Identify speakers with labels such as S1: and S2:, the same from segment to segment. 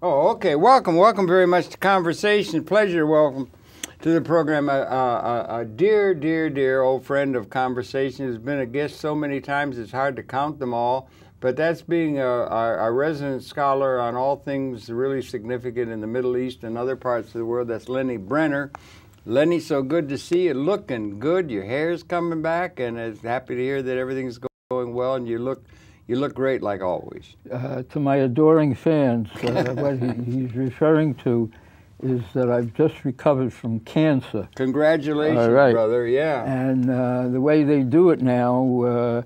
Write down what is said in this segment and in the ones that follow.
S1: Oh, okay. Welcome very much to Conversation. Pleasure to welcome to the program a dear old friend of Conversation who's been a guest so many times it's hard to count them all. But that's being a resident scholar on all things really significant in the Middle East and other parts of the world. That's Lenni Brenner. Lenni, so good to see you. Looking good. Your hair's coming back, and it's happy to hear that everything's going well, and you look great like always.
S2: To my adoring fans, what he's referring to is that I've just recovered from cancer.
S1: Congratulations, brother, yeah. And
S2: the way they do it now,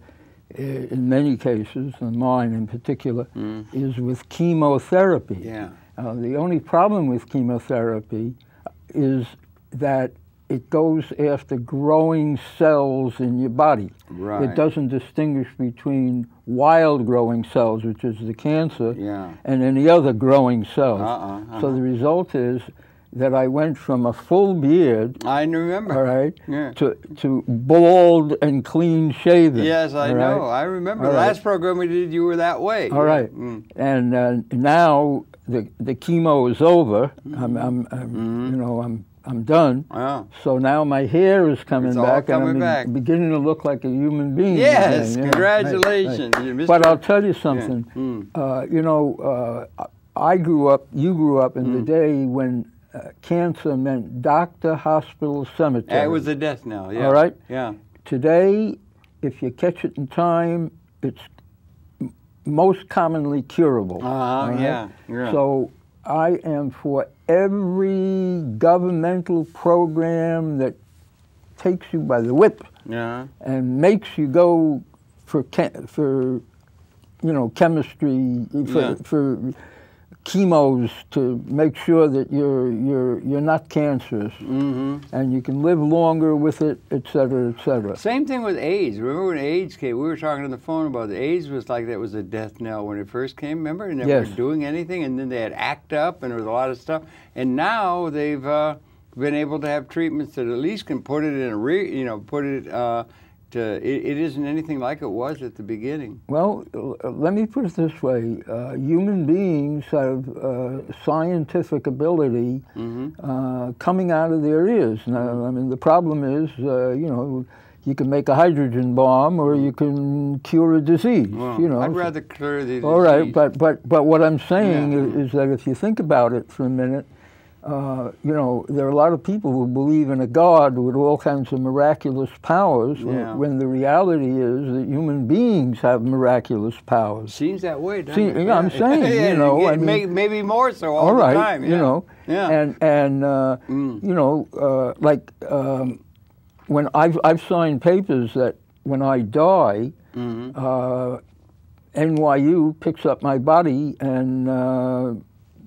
S2: in many cases, and mine in particular, is with chemotherapy.
S1: Yeah.
S2: The only problem with chemotherapy is that it goes after growing cells in your body.
S1: Right.
S2: It doesn't distinguish between wild growing cells, which is the cancer, and any other growing cells. So the result is that I went from a full beard,
S1: I remember,
S2: all right, to bald and clean shaven.
S1: Yes, I know. I remember the last program we did, you were that way.
S2: All right, and now the chemo is over. I'm done.
S1: Wow.
S2: So now my hair is coming back,
S1: and
S2: I'm beginning to look like a human being.
S1: Yes, congratulations.
S2: Right. But I'll tell you something. I grew up, you grew up in the day when cancer meant doctor, hospital, cemetery.
S1: It was a death knell, yeah.
S2: All right?
S1: Yeah.
S2: Today, if you catch it in time, it's most commonly curable.
S1: Yeah.
S2: So I am for every governmental program that takes you by the whip and makes you go for chemistry, for chemos to make sure that you're not cancerous, and you can live longer with it, et cetera, et cetera.
S1: Same thing with AIDS. Remember when AIDS came? We were talking on the phone about the AIDS was like that was a death knell when it first came. Remember, and they weren't doing anything, and then they had ACT UP, and there was a lot of stuff. And now they've been able to have treatments that at least can put it in it isn't anything like it was at the beginning.
S2: Well, let me put it this way. Human beings have scientific ability coming out of their ears. Now, I mean, the problem is, you can make a hydrogen bomb or you can cure a disease.
S1: Well, I'd rather cure the disease.
S2: All right, but what I'm saying is that if you think about it for a minute, there are a lot of people who believe in a God with all kinds of miraculous powers, when the reality is that human beings have miraculous powers.
S1: Seems that way, doesn't it?
S2: I'm saying,
S1: maybe more so all the time.
S2: When I've signed papers that when I die, NYU picks up my body and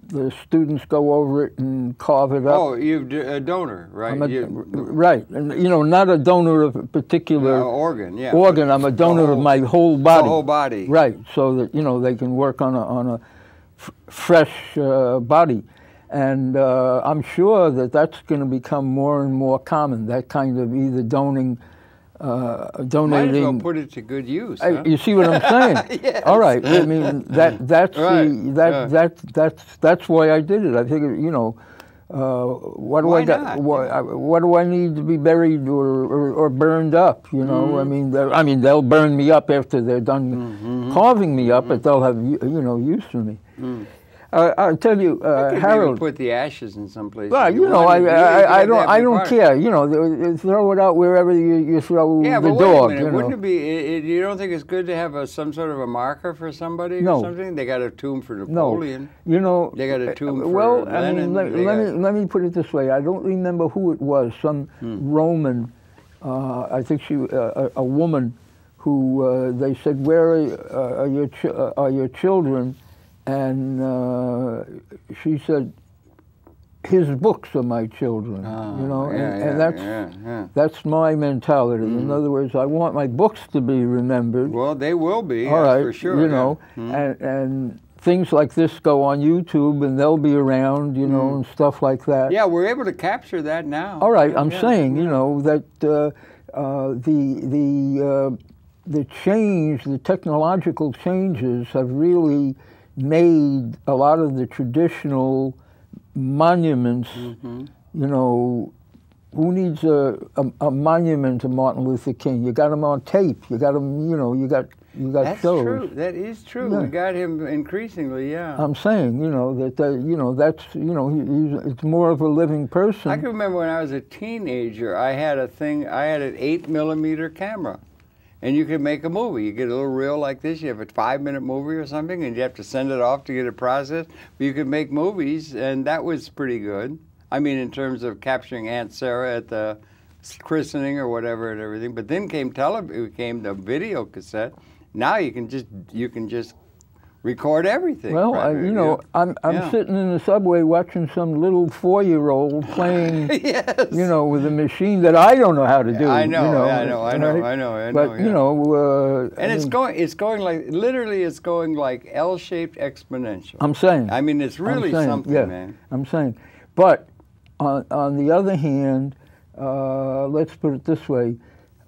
S2: the students go over it and carve it up.
S1: Oh, you're a donor, right?
S2: Right. And, not a donor of a particular
S1: organ,
S2: organ. I'm a donor of my whole body.
S1: The whole body.
S2: Right. So that, they can work on a fresh body. And I'm sure that that's going to become more and more common, that kind of either donating.
S1: Might as well put it to good use. Huh?
S2: You see what I'm saying?
S1: Yes.
S2: All right. I mean that's why I did it. I figured, what do I need to be buried or burned up? I mean they'll burn me up after they're done carving me up, but they'll have use for me. I'll tell you, Harold.
S1: Put the ashes in some place.
S2: Well, I don't care. Throw it out wherever you throw the dog.
S1: Wait a minute. Wouldn't it be? You don't think it's good to have some sort of a marker for somebody or something? They got a tomb for Napoleon.
S2: No.
S1: They got a tomb for Lenin.
S2: Let me put it this way. I don't remember who it was. Some Roman. I think she, a woman, who they said, "Where are your children?" And she said, his books are my children, and that's my mentality. In other words, I want my books to be remembered.
S1: Well, they will be, for sure.
S2: And things like this go on YouTube, and they'll be around, and stuff like that.
S1: Yeah, we're able to capture that now.
S2: All right, I'm saying, that the change, the technological changes have really made a lot of the traditional monuments. You know, who needs a monument to Martin Luther King? You got him on tape. You got him. You know, you got
S1: That's
S2: shows.
S1: true. That is true.
S2: Yeah.
S1: We got him increasingly. Yeah.
S2: I'm saying, you know, you know, that's, you know, it's more of a living person.
S1: I can remember when I was a teenager, I had an 8mm camera, and you could make a movie. You get a little reel like this. You have a 5-minute movie or something, and you have to send it off to get it processed. But you could make movies, and that was pretty good. I mean, in terms of capturing Aunt Sarah at the christening or whatever and everything. But then came the video cassette. Now you can just record everything.
S2: Well, you know, I'm sitting in the subway watching some little 4-year-old playing,
S1: yes.
S2: you know, with a machine that I don't know how to do.
S1: I know,
S2: you know,
S1: I know.
S2: But you know,
S1: and it's going like literally, it's going like L-shaped exponential.
S2: I'm saying.
S1: I mean, it's really something,
S2: yeah,
S1: man.
S2: I'm saying, but on the other hand, let's put it this way.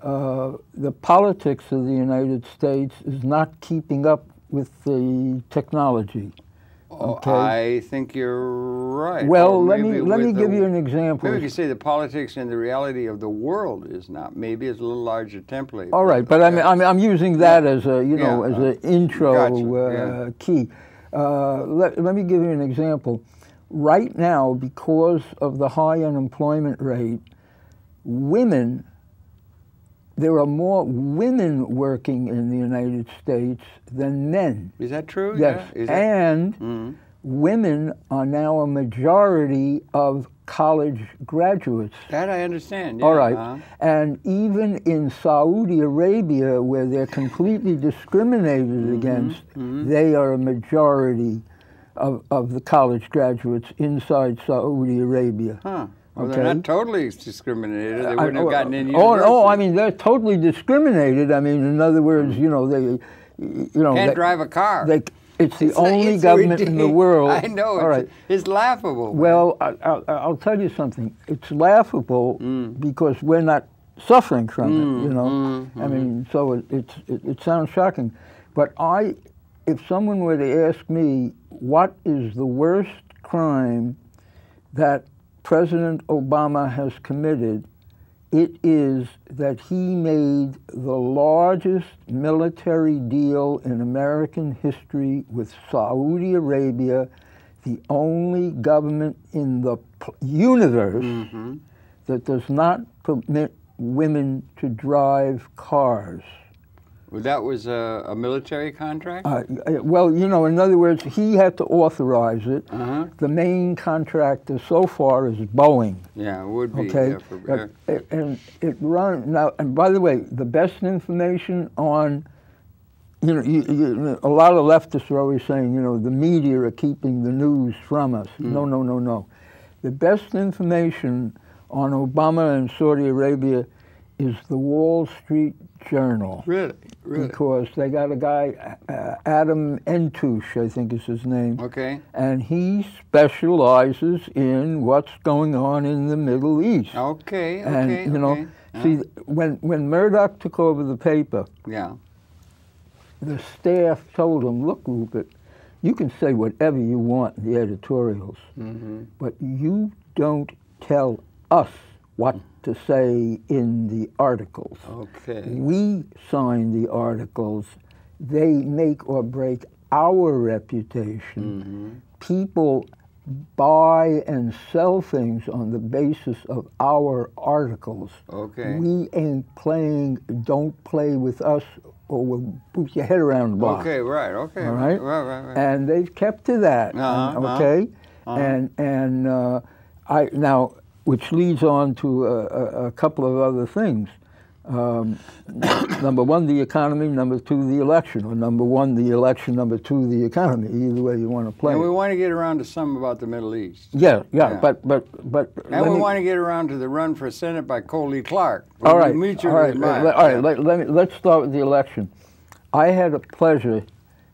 S2: The politics of the United States is not keeping up with the technology. Okay?
S1: I think you're right.
S2: Well, let me give you an example.
S1: Maybe you could say the politics and the reality of the world is not. Maybe it's a little larger template.
S2: All right, but I'm using that as a as an intro key. Let me give you an example. Right now, because of the high unemployment rate, there are more women working in the United States than men.
S1: Is that true?
S2: Yes.
S1: Yeah.
S2: And women are now a majority of college graduates.
S1: That I understand. Yeah.
S2: All right. And even in Saudi Arabia, where they're completely discriminated against, they are a majority of the college graduates inside Saudi Arabia.
S1: Huh. Well,
S2: Okay.
S1: they're not totally discriminated. They wouldn't have gotten in university.
S2: I mean, they're totally discriminated. I mean, in other words, you know,
S1: can't drive a car.
S2: It's the only government in the world.
S1: I know.
S2: All right.
S1: It's laughable.
S2: Well, I'll tell you something. It's laughable because we're not suffering from it. You know, I mean, so it sounds shocking, but if someone were to ask me what is the worst crime that President Obama has committed, it is that he made the largest military deal in American history with Saudi Arabia, the only government in the universe that does not permit women to drive cars.
S1: Well, that was a military contract?
S2: Well, you know, in other words, he had to authorize it. The main contractor so far is Boeing.
S1: Yeah, it would be.
S2: Okay,
S1: yeah,
S2: and it runs now. And by the way, the best information on, you know, a lot of leftists are always saying, you know, the media are keeping the news from us. No. The best information on Obama and Saudi Arabia is the Wall Street Journal.
S1: Really?
S2: Because they got a guy, Adam Entouche, I think is his name.
S1: Okay.
S2: And he specializes in what's going on in the Middle East.
S1: Okay,
S2: And, you know, see, when Murdoch took over the paper, the staff told him, look, Rupert, you can say whatever you want in the editorials, but you don't tell us what to say in the articles.
S1: Okay.
S2: We sign the articles. They make or break our reputation. People buy and sell things on the basis of our articles.
S1: Okay.
S2: We ain't playing, don't play with us or we'll boot your head around the block.
S1: Okay, right, okay.
S2: All right?
S1: Right.
S2: And they've kept to that, okay? And now, which leads on to a couple of other things. Number one, the economy. Number two, the election. Or number one, the election. Number two, the economy. Either way you want to play.
S1: And we want to get around to some about the Middle East.
S2: Yeah. But.
S1: And we want to get around to the run for Senate by Coley Clark.
S2: All right. Let's start with the election. I had a pleasure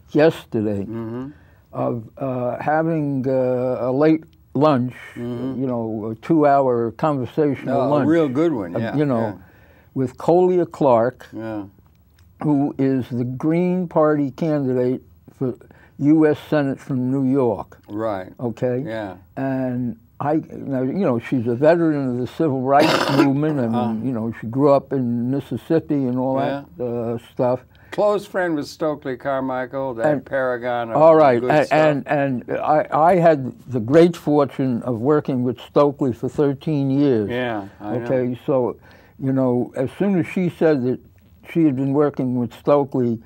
S2: yesterday of having a late lunch, you know, a 2-hour conversational lunch.
S1: A real good one,
S2: you know, with Coley Clark, who is the Green Party candidate U.S. Senate from New York.
S1: Right.
S2: Okay?
S1: Yeah.
S2: And now, you know, she's a veteran of the civil rights movement, and, you know, she grew up in Mississippi and all that stuff.
S1: Close friend with Stokely Carmichael, that paragon of
S2: all right,
S1: good stuff.
S2: And I had the great fortune of working with Stokely for 13 years.
S1: Yeah, I
S2: okay,
S1: know.
S2: so, you know, as soon as she said that she had been working with Stokely,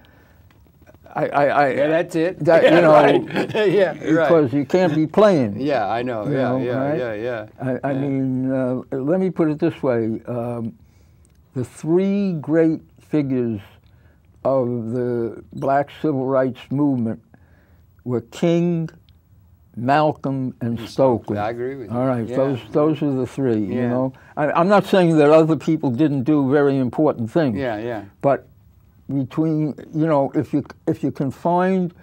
S1: yeah, that's it.
S2: That, you know,
S1: right. Yeah,
S2: because you can't be playing.
S1: Yeah, I know. Yeah.
S2: I mean, let me put it this way: the three great figures of the Black civil rights movement were King, Malcolm, and Stokely.
S1: I agree with you.
S2: All right,
S1: yeah.
S2: those are the three. You know, I'm not saying that other people didn't do very important things.
S1: Yeah.
S2: But between, you know, if you can find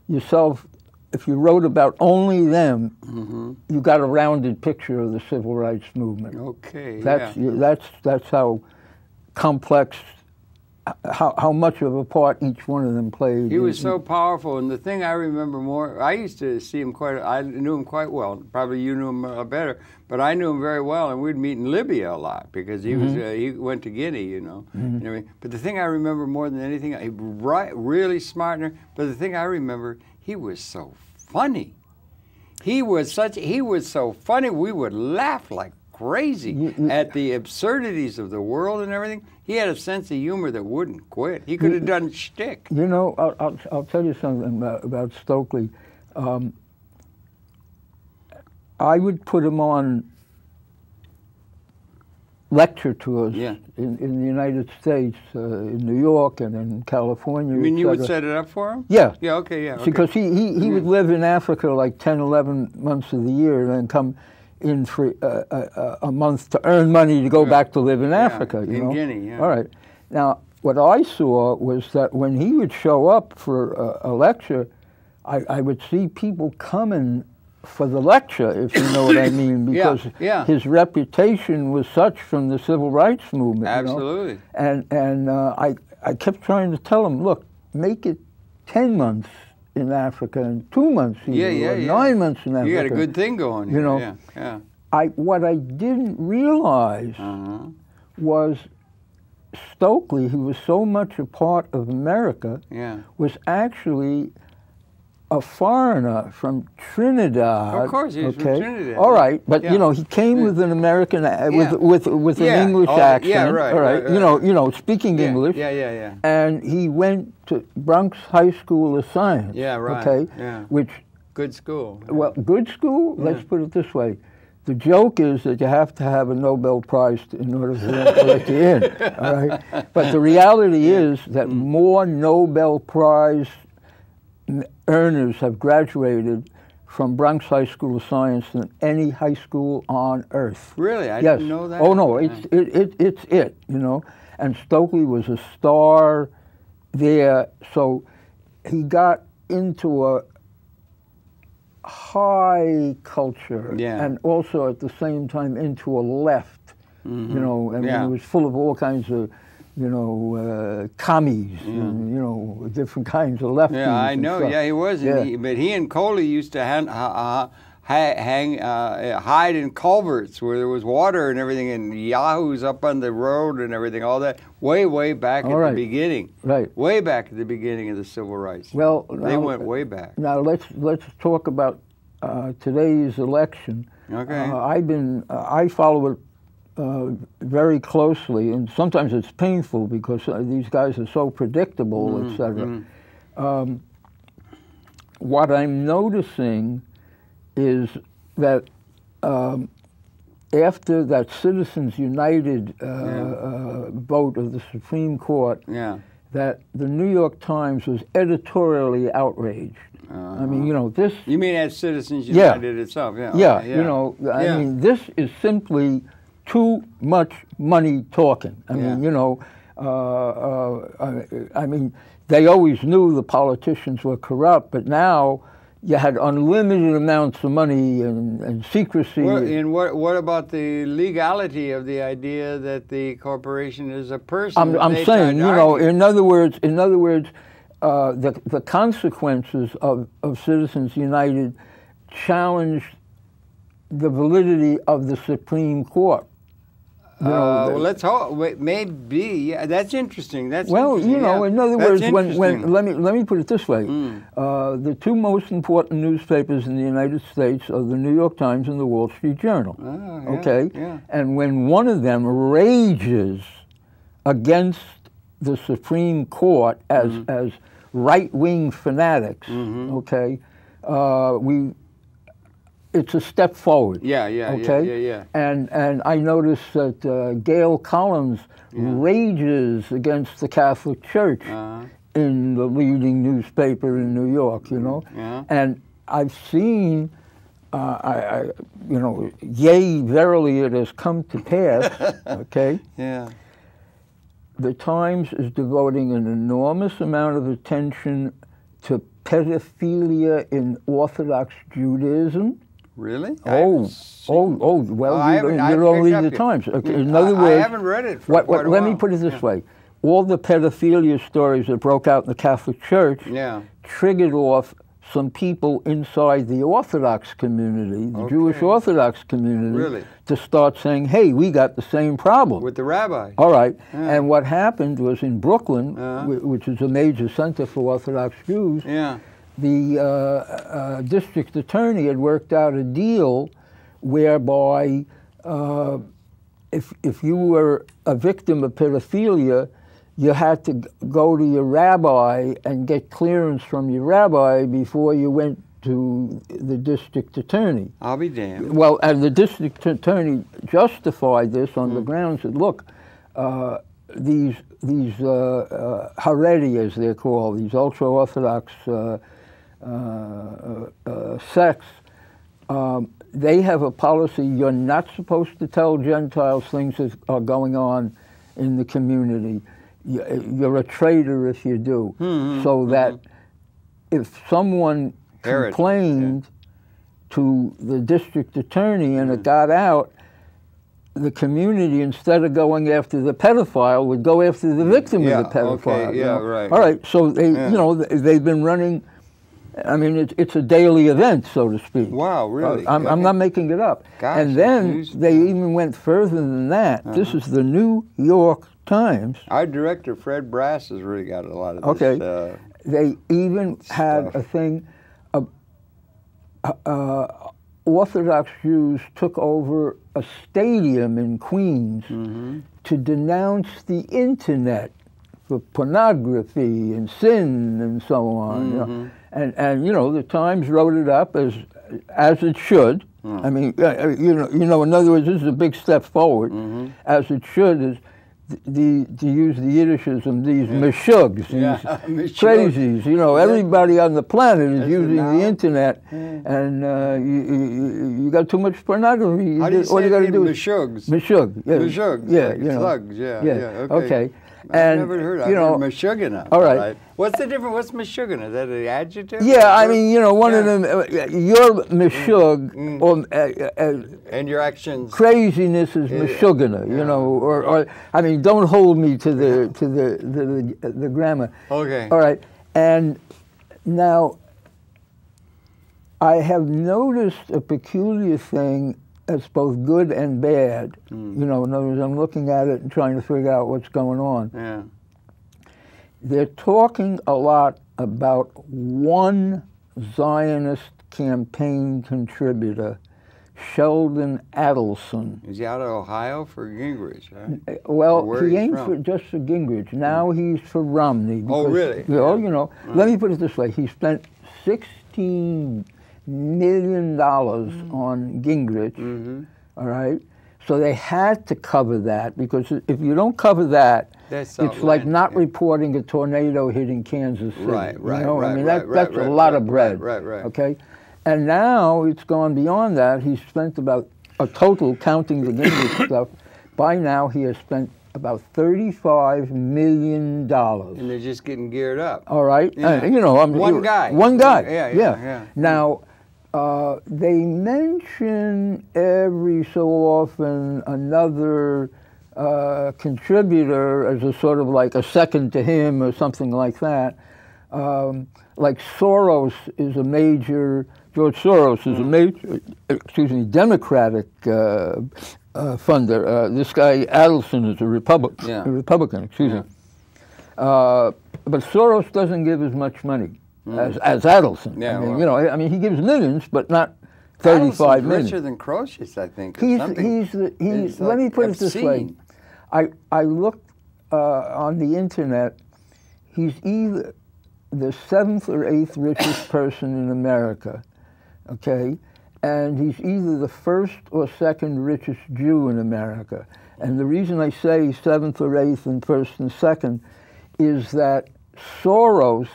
S2: yourself, if you wrote about only them, you got a rounded picture of the civil rights movement.
S1: Okay.
S2: That's how complex, how much of a part each one of them played.
S1: He was so powerful, and the thing I remember more, I used to see him I knew him quite well. Probably you knew him better, but I knew him very well, and we'd meet in Libya a lot because he was he went to Guinea, you know. And everything. But the thing I remember more than anything, really smart. But the thing I remember, he was so funny. He was so funny. We would laugh like crazy at the absurdities of the world and everything. He had a sense of humor that wouldn't quit. He could have done shtick.
S2: You know, I'll tell you something about Stokely. I would put him on lecture tours in the United States, in New York and in California.
S1: You mean you would set it up for him?
S2: Yeah.
S1: Yeah, okay.
S2: Because he would live in Africa like 10, 11 months of the year and then come in for a month to earn money to go back to live in Africa. You know?
S1: Guinea, yeah.
S2: All right. Now, what I saw was that when he would show up for a lecture, I would see people coming for the lecture, if you know what I mean, because his reputation was such from the civil rights movement.
S1: Absolutely.
S2: You know? And I kept trying to tell him, look, make it 10 months in Africa and 2 months here, 9 months in Africa.
S1: You got a good thing going.
S2: You know, what I didn't realize was Stokely, who was so much a part of America, was actually a foreigner from Trinidad.
S1: Of course, he was from Trinidad.
S2: All right, but you know, he came with an American with an English accent.
S1: Yeah, right.
S2: All right, you know, speaking English.
S1: Yeah.
S2: And he went to Bronx High School of Science.
S1: Yeah, right.
S2: Okay.
S1: Yeah.
S2: Which
S1: good school.
S2: Well, good school. Let's put it this way. The joke is that you have to have a Nobel Prize in order for them to let you in. All right. But the reality is that more Nobel Prize earners have graduated from Bronx High School of Science than any high school on earth.
S1: Really? I didn't know that.
S2: Oh no, it's it, you know. And Stokely was a star there, so he got into a high culture and also at the same time into a left, you know, I mean, it was full of all kinds of, you know, commies, and, you know, different kinds of lefties.
S1: Yeah, I know.
S2: Stuff.
S1: Yeah, he was. Yeah. But he and Coley used to hide in culverts where there was water and everything, and yahoos up on the road and everything, all that, way back at the beginning. Right. Way back at the beginning of the civil rights.
S2: Well,
S1: they went way back.
S2: Now let's talk about today's election.
S1: Okay.
S2: I follow it very closely, and sometimes it's painful because these guys are so predictable, etc. What I'm noticing is that after that Citizens United vote of the Supreme Court, that the New York Times was editorially outraged. I mean, you know, this...
S1: You mean as Citizens United itself?
S2: Yeah, you know, I mean, this is simply too much money talking. I mean, you know, I mean, they always knew the politicians were corrupt, but now you had unlimited amounts of money and secrecy.
S1: And what about the legality of the idea that the corporation is a person?
S2: I'm saying, you know, in other words, the consequences of Citizens United challenged the validity of the Supreme Court.
S1: Well, let's hope. Maybe. Yeah, that's interesting. That's
S2: well,
S1: interesting.
S2: you know,
S1: yeah.
S2: in other
S1: That's
S2: words, when let me put it this way:
S1: Mm.
S2: the two most important newspapers in the United States are the New York Times and the Wall Street Journal.
S1: Oh, yeah,
S2: Okay,
S1: yeah.
S2: and when one of them rages against the Supreme Court as right-wing fanatics, okay, it's a step forward.
S1: Yeah, yeah,
S2: okay?
S1: yeah.
S2: And I noticed that Gail Collins rages against the Catholic Church in the leading newspaper in New York, you know?
S1: Yeah.
S2: And I've seen, you know, yea, verily it has come to pass, okay?
S1: Yeah.
S2: The Times is devoting an enormous amount of attention to pedophilia in Orthodox Judaism.
S1: Really?
S2: Well, you don't read the Times. Okay. In other words,
S1: I haven't read it for quite a
S2: let
S1: while.
S2: me put it this way. All the pedophilia stories that broke out in the Catholic Church triggered off some people inside the Orthodox community, the Jewish Orthodox community, to start saying, hey, we got the same problem.
S1: With the rabbi.
S2: All right. Yeah. And what happened was in Brooklyn, which is a major center for Orthodox Jews, the district attorney had worked out a deal whereby if you were a victim of pedophilia, you had to go to your rabbi and get clearance from your rabbi before you went to the district attorney.
S1: I'll be damned.
S2: Well, and the district attorney justified this on the grounds that, look, these Haredi, as they're called, these ultra-Orthodox sects, they have a policy, you're not supposed to tell Gentiles things that are going on in the community. You're a traitor if you do. So that if someone complained to the district attorney and it got out, the community, instead of going after the pedophile, would go after the victim of the pedophile.
S1: Okay,
S2: you know?
S1: right.
S2: All right, so they, you know, they've been running. I mean, it's a daily event, so to speak.
S1: Wow, really?
S2: I'm not making it up.
S1: Gosh,
S2: and then they even went further than that. This is the New York Times.
S1: Our director, Fred Brass, has really got a lot of this.
S2: Okay. They even had a thing. Orthodox Jews took over a stadium in Queens to denounce the internet for pornography and sin and so on. You know? And you know, the Times wrote it up as it should. I mean, you know, in other words, this is a big step forward. As it should is to use the Yiddishism, these meshugs, these crazies. You know, everybody on the planet is using the internet, and you got too much pornography.
S1: How do you
S2: all you got to do
S1: meshugs?
S2: Meshug, yeah,
S1: Meshugs,
S2: yeah,
S1: like
S2: you know,
S1: slugs, okay.
S2: And
S1: I've never heard of it.
S2: You know,
S1: Meshugana.
S2: all right.
S1: What's the difference? What's Meshugana? Is that an adjective?
S2: Yeah, I mean, you know, one of them, your meshug,
S1: and your actions.
S2: Craziness is meshugana, you know, or I mean, don't hold me to the grammar.
S1: Okay.
S2: All right, and now I have noticed a peculiar thing that's both good and bad. You know, in other words, I'm looking at it and trying to figure out what's going on.
S1: Yeah.
S2: They're talking a lot about one Zionist campaign contributor, Sheldon Adelson.
S1: Is he out of Ohio for Gingrich, huh?
S2: Well, he ain't just for Gingrich. Now he's for Romney. Because,
S1: really?
S2: You know, let me put it this way. He spent $16 million on Gingrich, all right? So they had to cover that, because if you don't cover that, it's like not reporting a tornado hitting Kansas City.
S1: Right.
S2: You know? I mean, that's a lot of bread.
S1: Right.
S2: Okay? And now it's gone beyond that. He's spent about a total, counting the Gingrich stuff, by now he has spent about $35 million.
S1: And they're just getting geared up.
S2: All right?
S1: Yeah.
S2: You know,
S1: one guy.
S2: One guy.
S1: Yeah.
S2: Now, they mention every so often another contributor as a sort of like a second to him or something like that. Like Soros is a major, George Soros is a major, Democratic funder. This guy Adelson is a Republican, excuse me. But Soros doesn't give as much money as Adelson.
S1: Yeah,
S2: I mean, you know, I mean, he gives millions, but not 35 million.
S1: Richer than Croesus, I think.
S2: He's let me put it this way. I looked on the internet. He's either the 7th or 8th richest person in America, okay? And he's either the 1st or 2nd richest Jew in America. And the reason I say 7th or 8th and 1st and 2nd is that Soros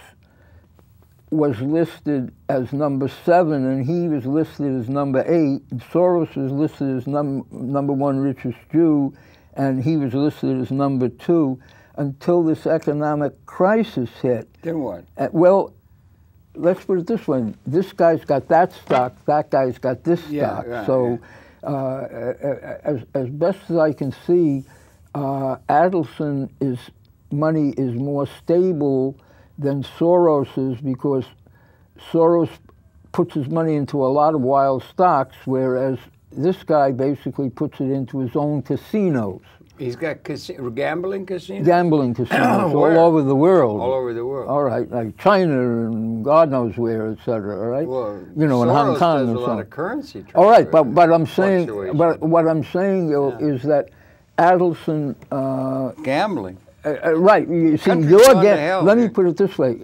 S2: was listed as number 7 and he was listed as number 8, and Soros was listed as number 1 richest Jew and he was listed as number 2 until this economic crisis hit.
S1: Then what?
S2: Well, let's put it this way. This guy's got that stock, that guy's got this stock.
S1: Yeah,
S2: so as best as I can see, Adelson's money is more stable than Soros's, because Soros puts his money into a lot of wild stocks, whereas this guy basically puts it into his own casinos.
S1: He's got gambling casinos?
S2: Gambling casinos all over the world.
S1: All over the world.
S2: All right, like China and God knows where, et cetera, all right?
S1: Well,
S2: you know, in Hong Kong
S1: does
S2: and
S1: a
S2: so
S1: lot
S2: on.
S1: of currency trade.
S2: All right, but I'm saying, what I'm saying is that Adelson...
S1: gambling.
S2: Right, you see, let me put it this way.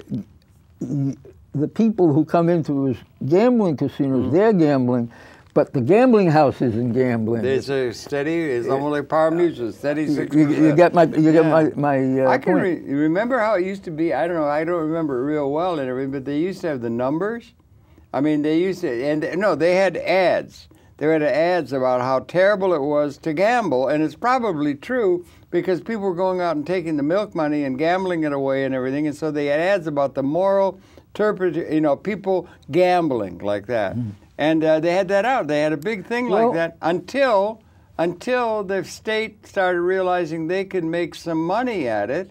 S2: The people who come into his gambling casinos, they're gambling, but the gambling house isn't gambling.
S1: There's a steady, it's almost like power music, steady 6%.
S2: You get my
S1: I can remember how it used to be. I don't know, I don't remember it real well and everything, but they used to have the numbers. I mean, they used to, and no, they had ads. There had ads about how terrible it was to gamble, and it's probably true because people were going out and taking the milk money and gambling it away and everything, and so they had ads about the moral people gambling like that. And they had that out. They had a big thing like that until the state started realizing they could make some money at it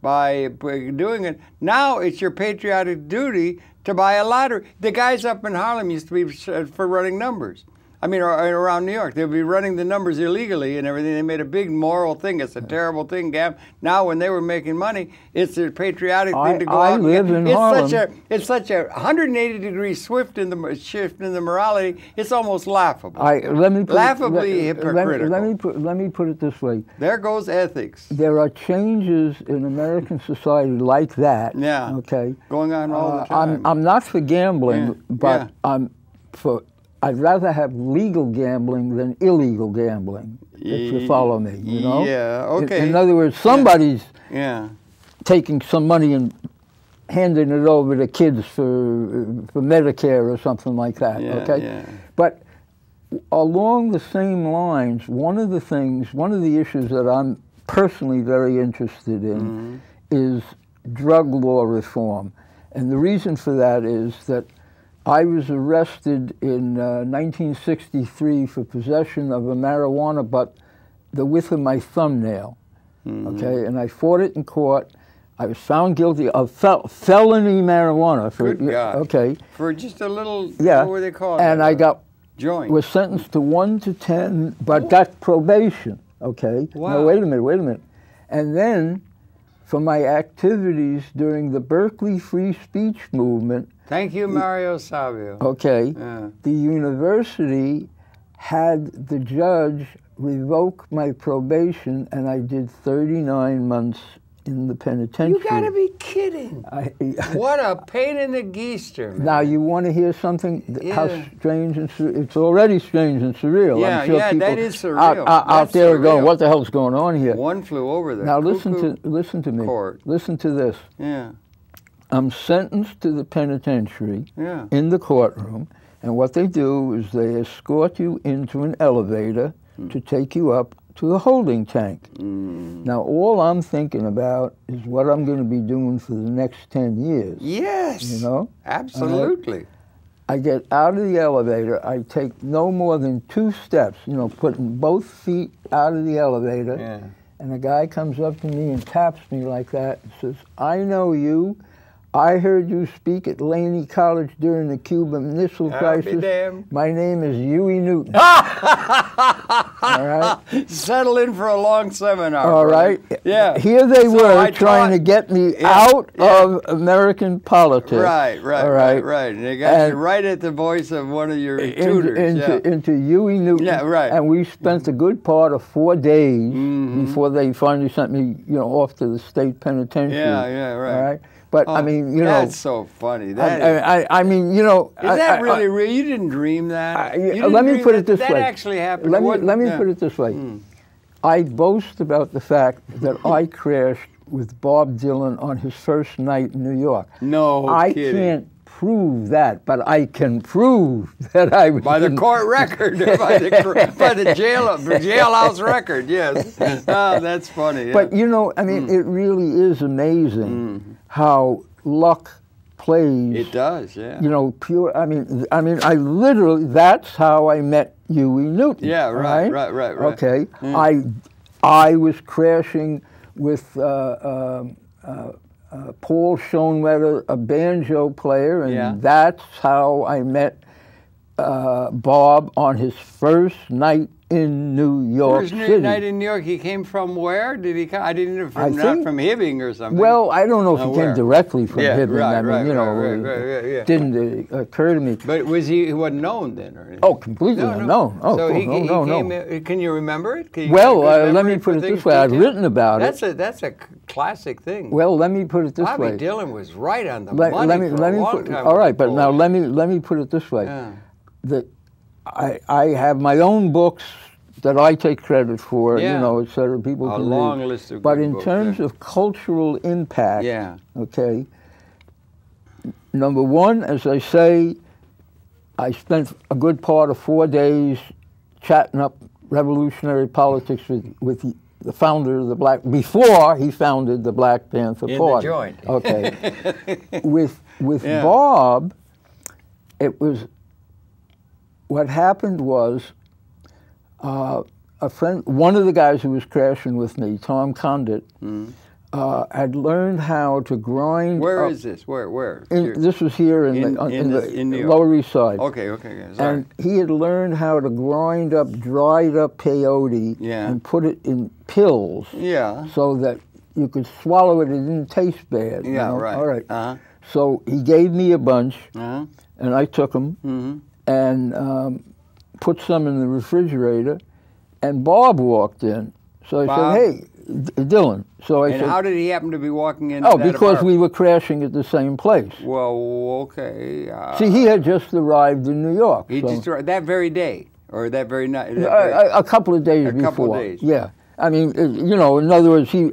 S1: by doing it. Now it's your patriotic duty to buy a lottery. The guys up in Harlem used to be for running numbers. I mean, around New York, they'd be running the numbers illegally and everything. They made a big moral thing. It's a terrible thing. Now, when they were making money, it's a patriotic thing to go out and
S2: live in Harlem.
S1: It's such a 180-degree shift in the morality. It's almost laughable. Laughably hypocritical.
S2: Let me put it this way.
S1: There goes ethics.
S2: There are changes in American society like that.
S1: Yeah.
S2: Okay.
S1: Going on all the time.
S2: I'm not for gambling, but I'm for. I'd rather have legal gambling than illegal gambling, if you follow me, you know?
S1: Yeah, okay.
S2: In other words, somebody's taking some money and handing it over to kids for Medicare or something like that, okay? Yeah. But along the same lines, one of the issues that I'm personally very interested in is drug law reform. And the reason for that is that I was arrested in 1963 for possession of a marijuana butt the width of my thumbnail, okay? And I fought it in court. I was found guilty of felony marijuana.
S1: Good God.
S2: Okay.
S1: For just a little,
S2: what
S1: do they call it?
S2: And I
S1: joint.
S2: Was sentenced to 1 to 10, but got probation, okay?
S1: Wow.
S2: Now, wait a minute. And then, for my activities during the Berkeley Free Speech Movement.
S1: Thank you, Mario Savio.
S2: Okay. The university had the judge revoke my probation, and I did 39 months in the penitentiary.
S1: You gotta be kidding. What a pain in the geister, man.
S2: Now, you want to hear something? How strange and it's already strange and surreal.
S1: Yeah,
S2: I'm sure people
S1: that is surreal.
S2: Out there are going, what the hell's going on here?
S1: One flew over there.
S2: Now, listen to me.
S1: Court.
S2: Listen to this.
S1: Yeah.
S2: I'm sentenced to the penitentiary in the courtroom, and what they do is they escort you into an elevator to take you up to the holding tank. Now, all I'm thinking about is what I'm going to be doing for the next 10 years.
S1: Yes.
S2: You know?
S1: Absolutely.
S2: I get out of the elevator. I take no more than 2 steps, putting both feet out of the elevator. And a guy comes up to me and taps me like that and says, I know you. I heard you speak at Laney College during the Cuban Missile Crisis.
S1: Be damned.
S2: My name is Huey Newton. All right?
S1: Settle in for a long seminar.
S2: All right?
S1: Yeah.
S2: Here they were trying to get me out of American politics.
S1: Right.
S2: All right?
S1: And they got you right at the voice of one of your tutors.
S2: Into Huey Newton.
S1: Yeah, right.
S2: And we spent a good part of 4 days before they finally sent me, off to the state penitentiary.
S1: Yeah, right.
S2: All right? But I mean,
S1: that's so funny.
S2: I mean,
S1: is that really real? You didn't dream that.
S2: Let me put it this way.
S1: That actually happened.
S2: Let me put it this way. I boast about the fact that I crashed with Bob Dylan on his first night in New York.
S1: No
S2: I
S1: kidding.
S2: Can't prove that, but I can prove that I was
S1: by the court record, by the jailhouse record. Yes. Oh, that's funny. Yeah.
S2: But I mean, it really is amazing how luck plays.
S1: It does, yeah.
S2: Pure. I mean, I literally. That's how I met Huey Newton.
S1: Yeah, right.
S2: Okay, I was crashing with Paul Schoenwetter, a banjo player, and that's how I met Bob on his first night in New York City.
S1: First night in New York. He came from where? Did he come? I didn't know not from Hibbing or something.
S2: Well, I don't know if he came directly from Hibbing.
S1: Right.
S2: Didn't occur to me.
S1: But he wasn't known then, or anything?
S2: Oh, completely unknown. Oh,
S1: so he came. Can you remember it?
S2: Let me put it this way. I've written about it.
S1: That's a classic thing.
S2: Well, let me put it this way.
S1: Bobby Dylan was right on the money for a long time.
S2: All right, but now let me put it this way. That I have my own books that I take credit for, et cetera. People can read. A
S1: long list of
S2: But in
S1: books,
S2: terms of cultural impact, okay, number one, as I say, I spent a good part of 4 days chatting up revolutionary politics with the founder of before he founded the Black Panther Party.
S1: In the joint.
S2: Okay. with Bob, it was, what happened was, a friend, one of the guys who was crashing with me, Tom Condit, had learned how to grind.
S1: Where is this? Where?
S2: This was here in the Lower East Side.
S1: Okay. Sorry.
S2: And he had learned how to grind up dried up peyote and put it in pills. Yeah. So that you could swallow it. It didn't taste bad.
S1: Yeah. Right.
S2: All right. So he gave me a bunch, and I took them and put some in the refrigerator, and Bob walked in. So I said, "Hey, Dylan." So I said,
S1: how did he happen to be walking in?
S2: Because apartment? We were crashing at the same place.
S1: Well, okay.
S2: See, he had just arrived in New York.
S1: He just arrived that very day, or that very night.
S2: A couple of days before. A couple of days. Yeah. I mean, in other words, he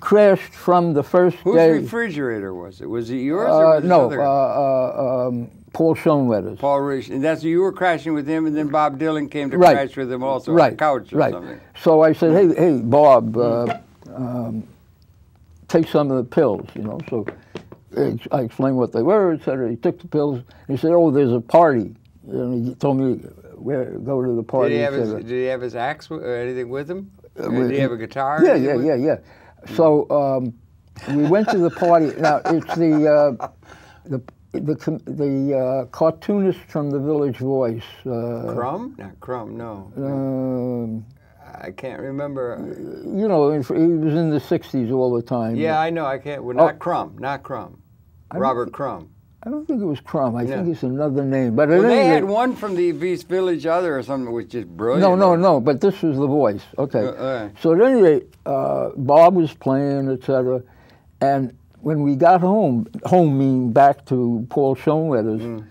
S2: crashed from the first day.
S1: Whose refrigerator was it? Was it yours or was it
S2: no, Paul Schoenwetter's.
S1: Paul Rich, and that's you were crashing with him, and then Bob Dylan came to crash with him also on the couch or something.
S2: So I said, hey, Bob, take some of the pills, So I explained what they were, etc. He took the pills. And he said, "Oh, there's a party," and he told me go to the party.
S1: Did he have his axe or anything with him? Did he have a guitar?
S2: Yeah. So we went to the party. Now it's the cartoonist from the Village Voice.
S1: Crumb? Not Crumb, no. I can't remember.
S2: He was in the 60s all the time.
S1: Yeah, I know. I can't. Well, not Crumb. Robert Crumb.
S2: I don't think it was Crumb. I think it's another name. But
S1: they had one from the East Village other or something that was just brilliant.
S2: No. But this was the Voice. Okay. So at any rate, Bob was playing, etc. And when we got home meaning back to Paul Schoenwetter's,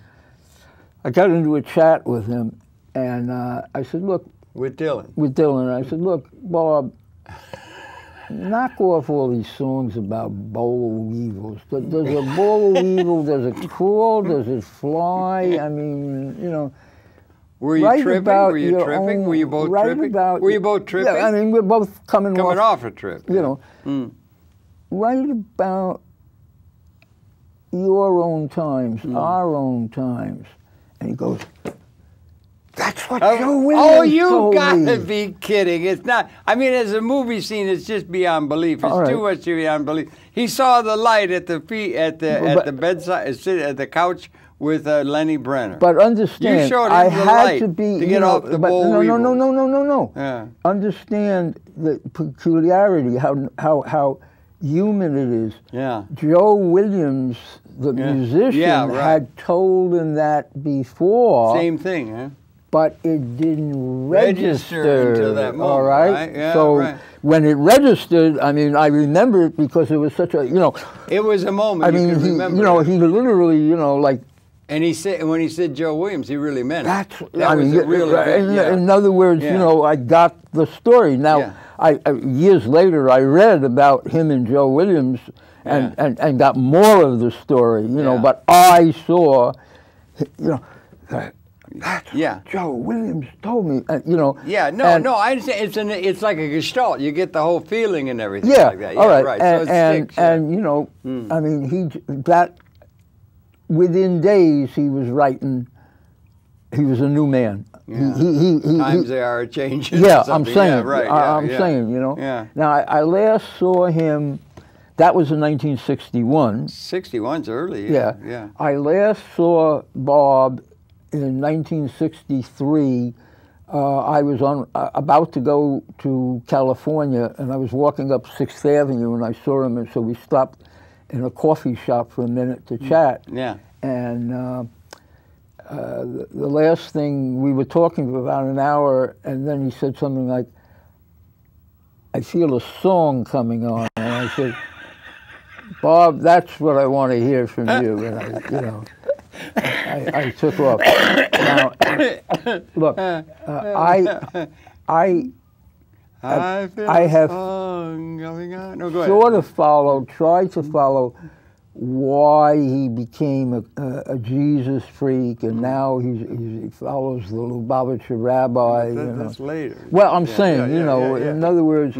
S2: I got into a chat with him, and I said, "Look."
S1: With Dylan.
S2: I said, "Look, Bob, knock off all these songs about boll weevils. Does a boll weevil, does it crawl, does it fly? I mean,
S1: Were you tripping? Were you tripping? Were you both tripping? Were you both tripping?
S2: Yeah, I mean, we're both coming
S1: off a trip.
S2: Write about your own times, our own times." And he goes, "That's what Joe Williams
S1: Oh, you
S2: told
S1: gotta
S2: me.
S1: be kidding. It's not. I mean, as a movie scene, it's just beyond belief. It's too much beyond belief. He saw the light at the feet, at the bedside, sit at the couch with Lenni Brenner.
S2: But understand,
S1: you showed him
S2: I
S1: the
S2: had
S1: light
S2: to be,
S1: to get off the boll weevils.
S2: No.
S1: Yeah.
S2: Understand the peculiarity, how human it is.
S1: Yeah.
S2: Joe Williams, the musician, had told him that before.
S1: Same thing, huh?
S2: But it didn't register
S1: until that moment,
S2: all right?
S1: Yeah,
S2: so when it registered, I mean, I remember it because it was such a,
S1: It was a moment.
S2: I mean, he literally, like.
S1: And he said, when he said Joe Williams, he really meant it.
S2: That
S1: was a real event.
S2: In other words, I got the story. Now, years later, I read about him and Joe Williams and got more of the story, but I saw, that's what Joe Williams told me,
S1: Yeah, no, I understand. It's like a gestalt. You get the whole feeling and everything like that. Yeah,
S2: all right.
S1: right.
S2: And,
S1: so it sticks,
S2: I mean, within days he was writing. He was a new man.
S1: Yeah. Times they are changing.
S2: Yeah, I'm saying.
S1: I'm
S2: saying.
S1: Yeah.
S2: Now I last saw him. That was in 1961.
S1: 61's early. Yeah.
S2: I last saw Bob in 1963. I was about to go to California, and I was walking up 6th Avenue, and I saw him, and so we stopped in a coffee shop for a minute to chat.
S1: Yeah.
S2: And the last thing, we were talking for about an hour, and then he said something like, "I feel a song coming on," and I said, "Bob, that's what I want to hear from you." And I took off. Now, look, I have sort of tried to follow why he became a Jesus freak, and now he follows the Lubavitcher rabbi.
S1: That's later.
S2: Well, I'm saying, in other words,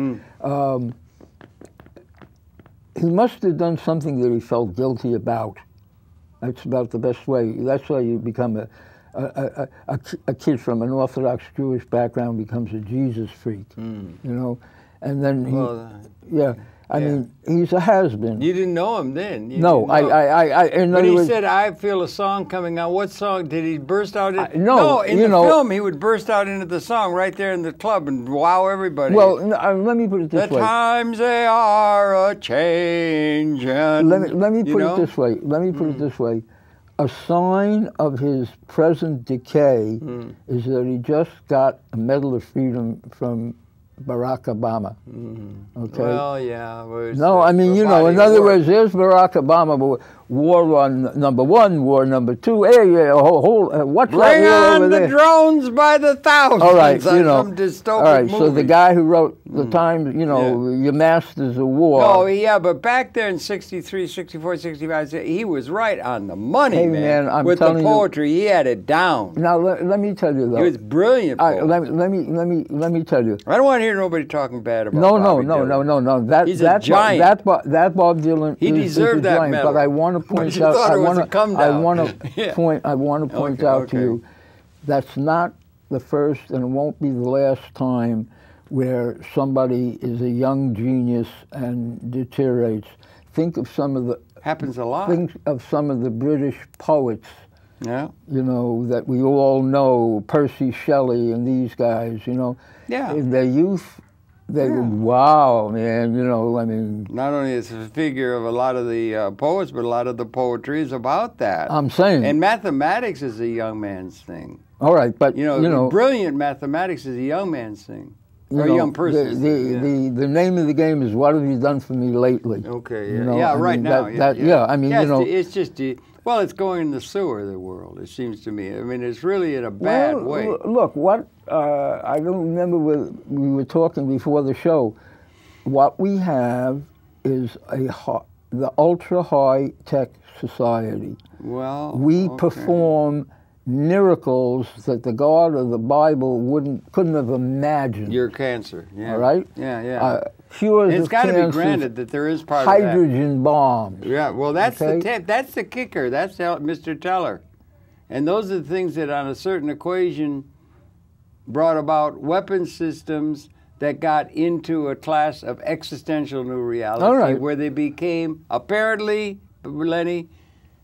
S2: he must have done something that he felt guilty about. That's about the best way. That's why you become a kid from an Orthodox Jewish background becomes a Jesus freak, and then I mean, he's a has-been.
S1: You didn't know him then.
S2: No,
S1: But he said, "I feel a song coming on." What song did he burst out in? No, in the film he would burst out into the song right there in the club and wow everybody.
S2: Well, let me put it this way.
S1: The times they are a changing.
S2: Let me put it this way. Let me put it this way. A sign of his present decay is that he just got a Medal of Freedom from Barack Obama. Okay.
S1: Well, yeah.
S2: No, I mean, in other words, there's Barack Obama, war on number 1, war number 2. Hey, what's
S1: Bring
S2: that
S1: on
S2: over
S1: the
S2: there?
S1: drones by the thousands.
S2: All right,
S1: some dystopic
S2: all right.
S1: movie.
S2: So the guy who wrote the Times, your masters of war.
S1: Oh, yeah, but back there in 63, 64, 65, he was right on the money,
S2: hey, man. I'm
S1: with
S2: telling
S1: the poetry, he had it down.
S2: Now let me tell you though.
S1: He was brilliant.
S2: Let me tell you.
S1: I don't want to hear nobody talking bad about
S2: No.
S1: He's a giant.
S2: That Bob Dylan.
S1: He deserved that
S2: giant,
S1: medal.
S2: But I want to point out. I want to point out to you. That's not the first, and it won't be the last time where somebody is a young genius and deteriorates. Think of some of the
S1: happens a lot.
S2: Think of some of the British poets.
S1: Yeah.
S2: That we all know, Percy Shelley and these guys.
S1: Yeah.
S2: In their youth, they were wow, man. I mean.
S1: Not only is a figure of a lot of the poets, but a lot of the poetry is about that.
S2: I'm saying.
S1: And mathematics is a young man's thing.
S2: All right, but
S1: brilliant mathematics is a young man's thing. Or a young person.
S2: The name of the game is what have you done for me lately?
S1: Okay, yeah.
S2: It's
S1: just, it's going in the sewer of the world, it seems to me. I mean, it's really in a bad way.
S2: Look, I don't remember we were talking before the show. What we have is the ultra-high-tech society.
S1: Well,
S2: we perform miracles that the God of the Bible couldn't have imagined.
S1: Your cancer, yeah.
S2: All right?
S1: Yeah.
S2: Cures
S1: it's got to be granted that there is part of that.
S2: Hydrogen bombs.
S1: Yeah, well, that's that's the kicker. That's Mr. Teller. And those are the things that on a certain equation brought about weapon systems that got into a class of existential new reality,
S2: all right,
S1: where they became, apparently, Lenni,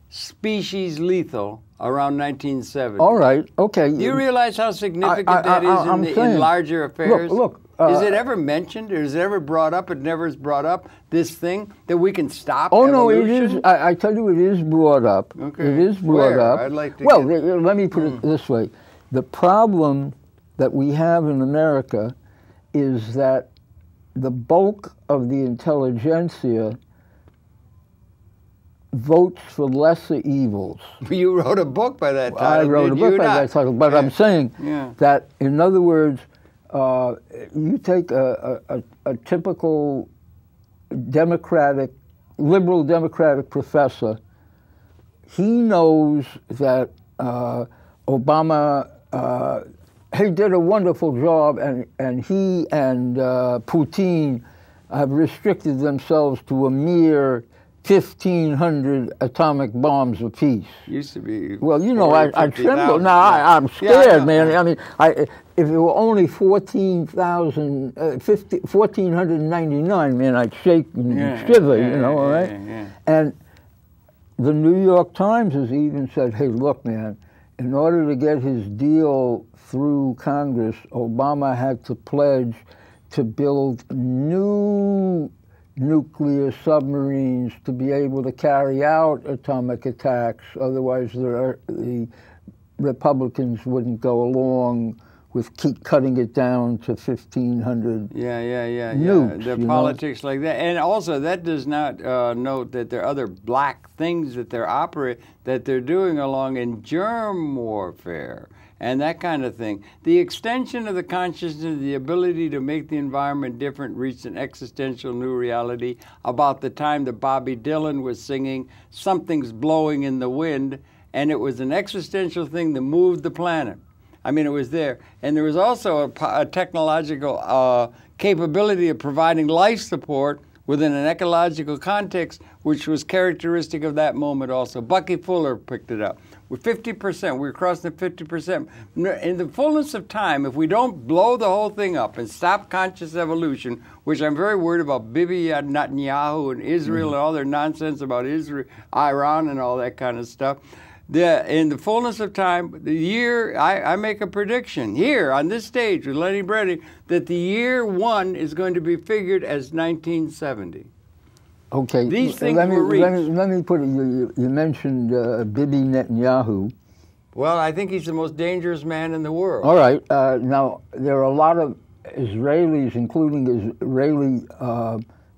S1: species lethal around 1970.
S2: all right, okay.
S1: Do you realize how significant that is in larger affairs?
S2: Look,
S1: is it ever mentioned, or is it ever brought up? It never is brought up, this thing, that we can stop evolution?
S2: No, it is. I tell you, it is brought up.
S1: Okay.
S2: It is brought up.
S1: I'd like to
S2: let me put it this way. The problem that we have in America is that the bulk of the intelligentsia votes for lesser evils.
S1: You wrote a book by that title.
S2: I wrote a book by that title, but I'm saying that, in other words, you take a typical liberal democratic professor, he knows that Obama, he did a wonderful job, and he and Putin have restricted themselves to a mere 1,500 atomic bombs apiece.
S1: Used to be.
S2: Well, you know, I tremble. Now, I'm scared, man. I mean, if it were only 1,499, man, I'd shake and shiver, you know, all right? And the New York Times has even said, hey, look, man, in order to get his deal through Congress, Obama had to pledge to build new nuclear submarines to be able to carry out atomic attacks. Otherwise, the Republicans wouldn't go along with keep cutting it down to 1,500 nukes.
S1: The politics like that. And also, that does not note that there are other black things that they're doing along in germ warfare and that kind of thing. The extension of the consciousness, the ability to make the environment different, reached an existential new reality about the time that Bobby Dylan was singing "Something's Blowing in the Wind," and it was an existential thing that moved the planet. I mean, it was there. And there was also a technological capability of providing life support within an ecological context, which was characteristic of that moment also. Bucky Fuller picked it up. With 50%, we're crossing the 50%. In the fullness of time, if we don't blow the whole thing up and stop conscious evolution, which I'm very worried about Bibi Netanyahu and Israel and all their nonsense about Israel, Iran and all that kind of stuff, in the fullness of time, the year, I make a prediction here on this stage with Lenni Brenner that the year 1 is going to be figured as 1970.
S2: Okay,
S1: these things were reached.
S2: Let me put it, you mentioned Bibi Netanyahu.
S1: Well, I think he's the most dangerous man in the world.
S2: All right, now there are a lot of Israelis, including Israeli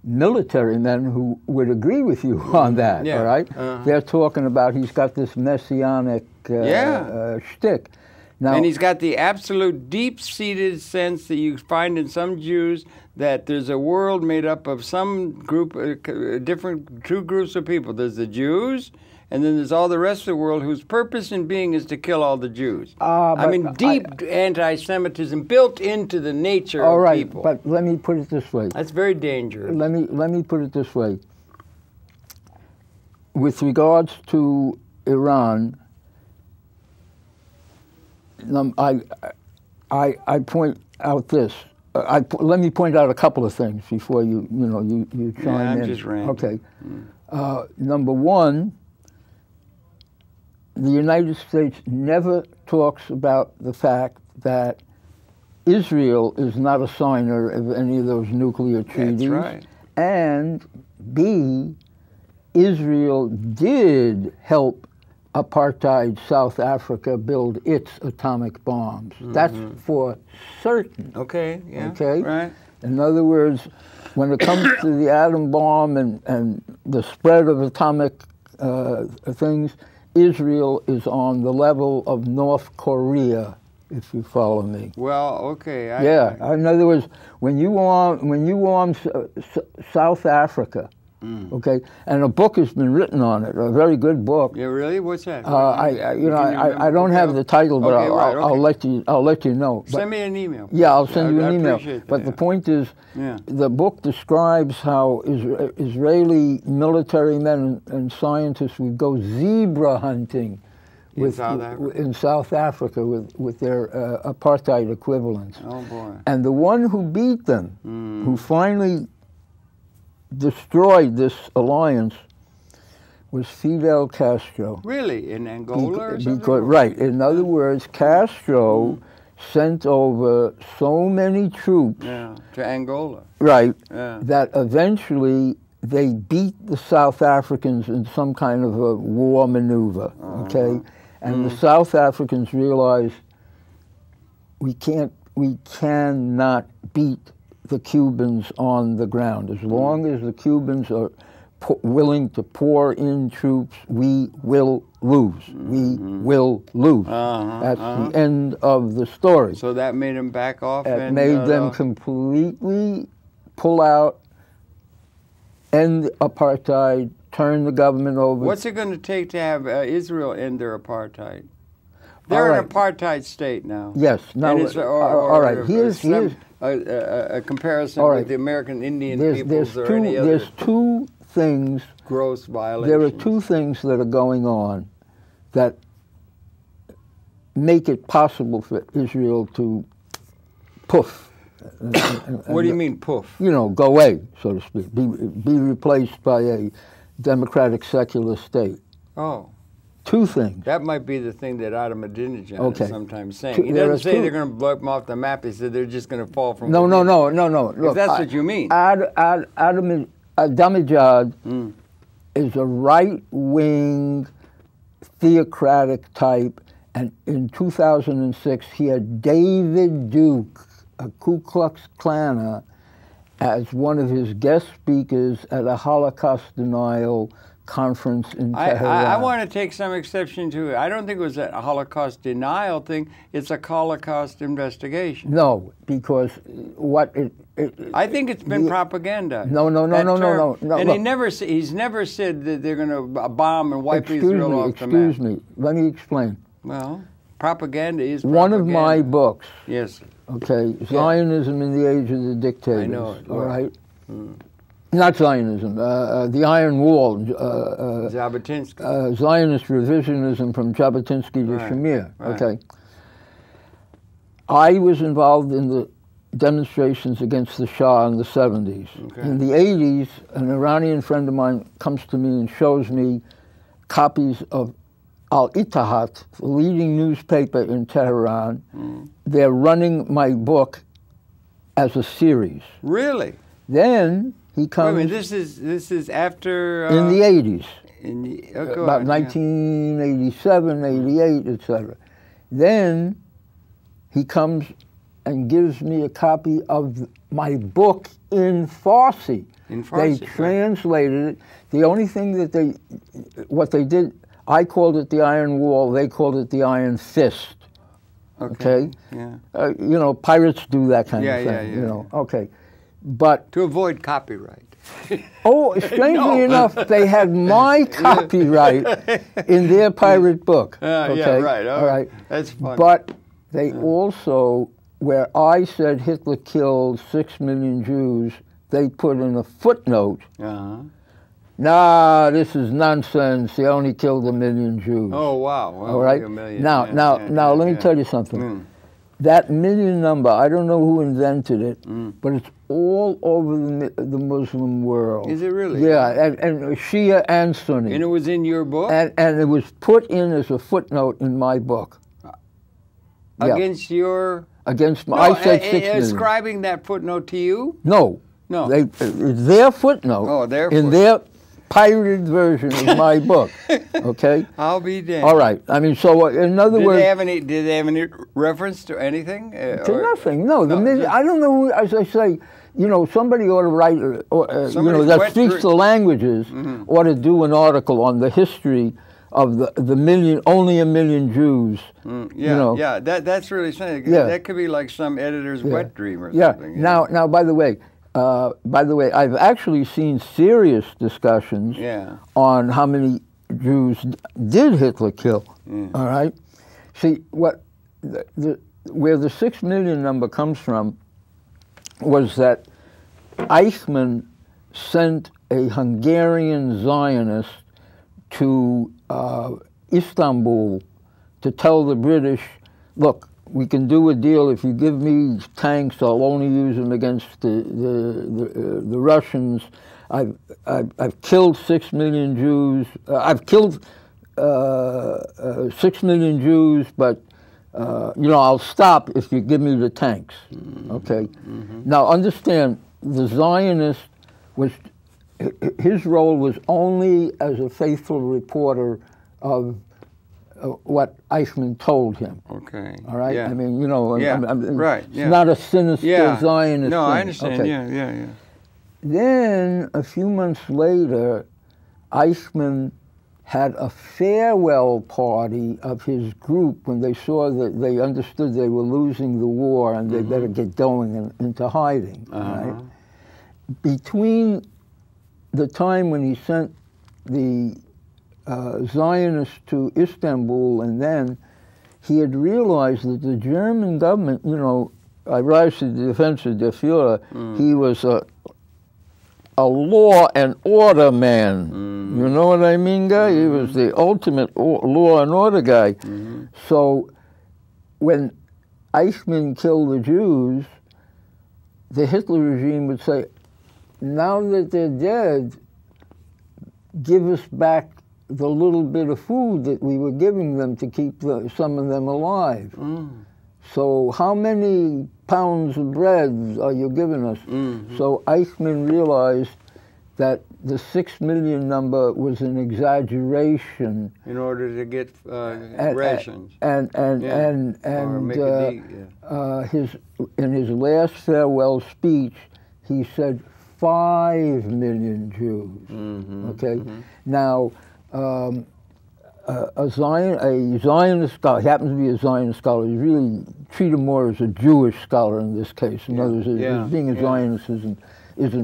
S2: military men, who would agree with you on that, all right? They're talking about he's got this messianic shtick. Now,
S1: and he's got the absolute deep-seated sense that you find in some Jews that there's a world made up of some group, two groups of people. There's the Jews, and then there's all the rest of the world whose purpose in being is to kill all the Jews. I mean, deep anti-Semitism built into the nature of people.
S2: But let me put it this way.
S1: That's very dangerous.
S2: Let me put it this way. With regards to Iran, I point out this. Let me point out a couple of things before you chime in.
S1: I'm just ranting.
S2: Okay. Number one, the United States never talks about the fact that Israel is not a signer of any of those nuclear treaties.
S1: That's right.
S2: And B, Israel did help apartheid South Africa build its atomic bombs. That's for certain.
S1: Okay, yeah,
S2: okay?
S1: Right.
S2: In other words, when it comes to the atom bomb and the spread of atomic things, Israel is on the level of North Korea, if you follow me.
S1: Well, okay.
S2: In other words, when you arm South Africa, okay, and a book has been written on it, a very good book.
S1: Yeah, really? What's that?
S2: I don't have the title, but I'll let you know.
S1: Send me an email.
S2: Yeah, I'll send you an email.
S1: That,
S2: but the point is, the book describes how Israeli military men and scientists would go zebra hunting
S1: in South Africa?
S2: In South Africa with their apartheid equivalents.
S1: Oh, boy.
S2: And the one who beat them, who finally destroyed this alliance, was Fidel Castro.
S1: Really? In Angola or something?
S2: Right. In other words, Castro sent over so many troops
S1: to Angola.
S2: Right. That eventually they beat the South Africans in some kind of a war maneuver. Okay? And the South Africans realized we cannot beat the Cubans on the ground. As long as the Cubans are willing to pour in troops, we will lose. We will lose. That's the end of the story.
S1: So that made them back off?
S2: It made them completely pull out, end apartheid, turn the government over.
S1: What's it going to take to have Israel end their apartheid? They're an apartheid state now.
S2: Yes. Now, all right. Here's
S1: a comparison with the American Indian peoples or any other.
S2: There's two things.
S1: Gross violations.
S2: There are two things that are going on that make it possible for Israel to poof.
S1: What do you mean poof?
S2: You know, go away, so to speak. Be replaced by a democratic secular state.
S1: Oh.
S2: Two things.
S1: That might be the thing that Ahmadinejad is sometimes saying. He doesn't say they're going to blow them off the map. He said they're just going to fall from
S2: No. Look,
S1: if that's what you mean.
S2: Ahmadinejad is a right-wing theocratic type, and in 2006 he had David Duke, a Ku Klux Klaner, as one of his guest speakers at a Holocaust denial conference in Tehran.
S1: I want to take some exception to it. I don't think it was a Holocaust denial thing. It's a Holocaust investigation.
S2: No, because
S1: I think it's been propaganda.
S2: No.
S1: And he's never said that they're going to bomb and wipe Israel off the map.
S2: Excuse me. Let me explain.
S1: Well, propaganda is propaganda.
S2: One of my books.
S1: Yes.
S2: Okay, Zionism in the Age of the Dictators.
S1: I know it.
S2: All right. Not Zionism, the Iron Wall,
S1: Jabotinsky.
S2: Zionist revisionism from Jabotinsky to Shamir. Right. Okay. I was involved in the demonstrations against the Shah in the 70s. Okay. In the 80s, an Iranian friend of mine comes to me and shows me copies of Al-Ittihad, the leading newspaper in Tehran. They're running my book as a series.
S1: Really?
S2: Then he comes.
S1: Wait a minute, this is after
S2: in the 80s,
S1: about
S2: 1987, 88, etc. Then he comes and gives me a copy of my book in Farsi.
S1: In Farsi,
S2: they translated it. The only thing that what they did, I called it the Iron Wall. They called it the Iron Fist. Okay.
S1: Yeah.
S2: You know, pirates do that kind of thing. You know. Okay. But
S1: to avoid copyright.
S2: Strangely enough, they had my copyright in their pirate book. Okay?
S1: Yeah, right.
S2: All right.
S1: That's funny.
S2: But they also, where I said Hitler killed 6 million Jews, they put in a footnote. Nah, this is nonsense. He only killed 1 million Jews.
S1: Oh, wow.
S2: All right. Now, let me tell you something. That million number, I don't know who invented it, but it's all over the Muslim world.
S1: Is it really?
S2: Yeah, and Shia and Sunni.
S1: And it was in your book?
S2: And it was put in as a footnote in my book.
S1: Against your...
S2: Against my... I said 6 million.
S1: Ascribing that footnote to you?
S2: No. It's their footnote.
S1: Oh, their
S2: footnote. In their pirated version of my book. Okay?
S1: I'll be damned.
S2: All right. I mean, so in other words...
S1: Did they have any reference to anything?
S2: To nothing, no. I don't know who, as I say, you know, somebody ought to write, that speaks the languages, ought to do an article on the history of the million, only 1 million Jews.
S1: That's really something. Yeah. That could be like some editor's wet dream or something.
S2: Now, by the way, I've actually seen serious discussions on how many Jews did Hitler kill. All right. See, where the 6 million number comes from was that Eichmann sent a Hungarian Zionist to Istanbul to tell the British, look, we can do a deal. If you give me tanks, I'll only use them against the Russians. I've killed 6 million Jews. I've killed 6 million Jews, but I'll stop if you give me the tanks. Okay. Now understand, the Zionist his role was only as a faithful reporter of what Eichmann told him.
S1: Okay.
S2: All right.
S1: Yeah.
S2: I mean,
S1: right.
S2: It's not a sinister Zionist.
S1: No,
S2: thing.
S1: I understand.
S2: Okay.
S1: Yeah.
S2: Then a few months later, Eichmann had a farewell party of his group when they saw that they understood they were losing the war and they better get going into hiding. Right? Between the time when he sent the Zionists to Istanbul and then, he had realized that the German government, I rise to the defense of der Führer, he was a law and order man. You know what I mean, guy? He was the ultimate law and order guy. So when Eichmann killed the Jews, the Hitler regime would say, now that they're dead, give us back the little bit of food that we were giving them to keep some of them alive. So how many pounds of bread are you giving us? So Eichmann realized that the 6 million number was an exaggeration.
S1: In order to get rations. In his last farewell speech, he said 5 million Jews. Okay? Now, a Zionist scholar, he happens to be a Zionist scholar, he really treat him more as a Jewish scholar in this case. In other words, being a Zionist isn't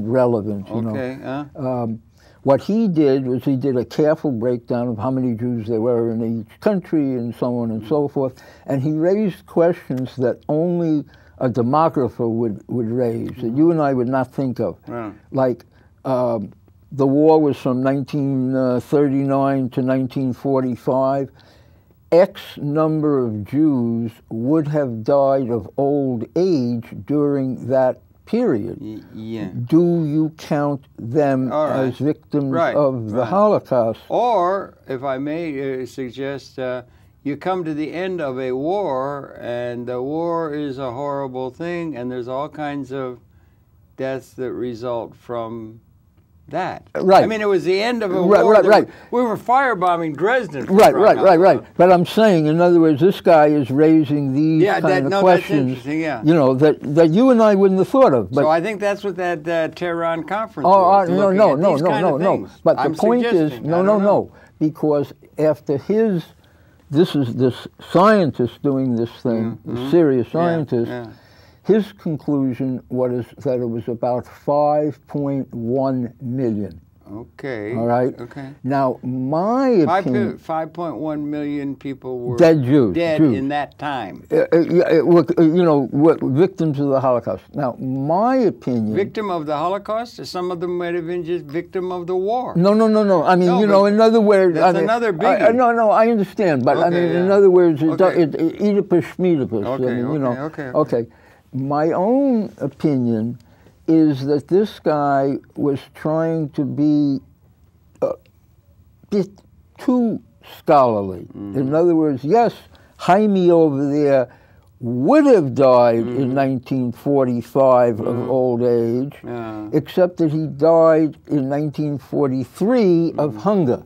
S1: relevant, you know. What he did was he did a careful breakdown of how many Jews there were in each country and so on and so forth, and he raised questions that only a demographer would raise, that you and I would not think of. Like, the war was from 1939 to 1945. X number of Jews would have died of old age during that period. Do you count them as victims of the Holocaust? Or, if I may suggest, you come to the end of a war, and the war is a horrible thing, and there's all kinds of deaths that result from that. I mean, it was the end of a war. We were firebombing Dresden.
S2: Right. But I'm saying, in other words, this guy is raising these kind of questions,
S1: that's interesting,
S2: you know, that you and I wouldn't have thought of. But
S1: so I think that's what that Tehran conference was.
S2: No. But the point is, no. Because after this scientist doing this thing, the serious scientist, his conclusion was that it was about 5.1 million.
S1: Okay.
S2: All right?
S1: Okay.
S2: Now, my opinion...
S1: 5.1 million people were
S2: dead Jews
S1: in that time.
S2: Victims of the Holocaust. Now, my opinion...
S1: Victim of the Holocaust? Some of them might have been just victim of the war.
S2: No. I mean, in other words...
S1: That's another biggie.
S2: No, I understand. But, in other words, Oedipus Schmiedipus. Okay. My own opinion is that this guy was trying to be a bit too scholarly. In other words, yes, Jaime over there would have died in 1945 of old age, except that he died in 1943 of hunger.